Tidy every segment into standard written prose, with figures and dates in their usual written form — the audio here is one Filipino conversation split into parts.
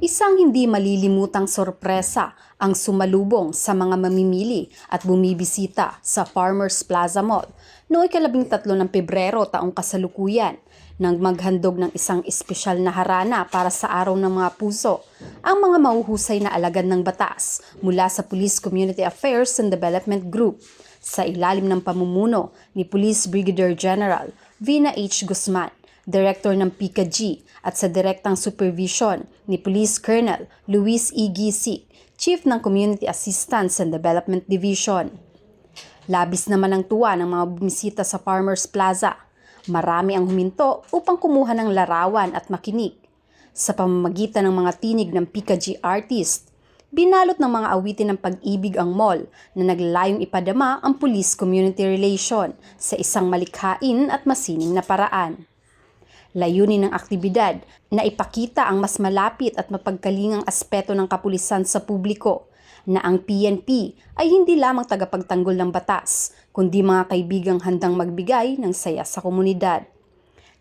Isang hindi malilimutang sorpresa ang sumalubong sa mga mamimili at bumibisita sa Farmers Plaza Mall noong 13 ng Pebrero taong kasalukuyan nang maghandog ng isang espesyal na harana para sa Araw ng Mga Puso ang mga mahuhusay na alagad ng batas mula sa Police Community Affairs and Development Group sa ilalim ng pamumuno ni Police Brigadier General Vina H. Guzman, Director ng PICA-G at sa direktang supervision ni Police Colonel Luis E. Gisik, Chief ng Community Assistance and Development Division. Labis naman ang tuwa ng mga bumisita sa Farmers Plaza. Marami ang huminto upang kumuha ng larawan at makinig. Sa pamamagitan ng mga tinig ng PICA-G artist, binalot ng mga awitin ng pag-ibig ang mall na naglalayong ipadama ang police community relation sa isang malikhain at masining na paraan. Layunin ng aktibidad na ipakita ang mas malapit at mapagkalingang aspeto ng kapulisan sa publiko na ang PNP ay hindi lamang tagapagtanggol ng batas, kundi mga kaibigang handang magbigay ng saya sa komunidad.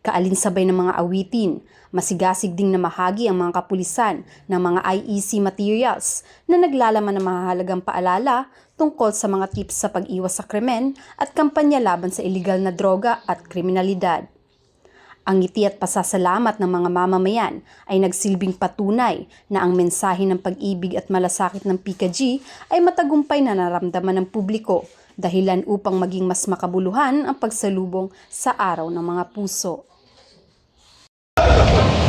Kaalinsabay ng mga awitin, masigasig ding namahagi ang mga kapulisan ng mga IEC materials na naglalaman ng mahahalagang paalala tungkol sa mga tips sa pag-iwas sa krimen at kampanya laban sa iligal na droga at kriminalidad. Ang ngiti at pasasalamat ng mga mamamayan ay nagsilbing patunay na ang mensahe ng pag-ibig at malasakit ng PICA-G ay matagumpay na naramdaman ng publiko, dahilan upang maging mas makabuluhan ang pagsalubong sa Araw ng Mga Puso.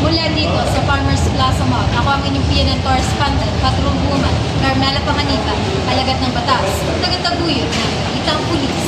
Mula dito sa Farmers Plaza Mall, ako ang inyong PNN correspondent, patrolwoman, Carmela Panganiban, alagad ng batas, tagataguyod ng Balitang Pulis.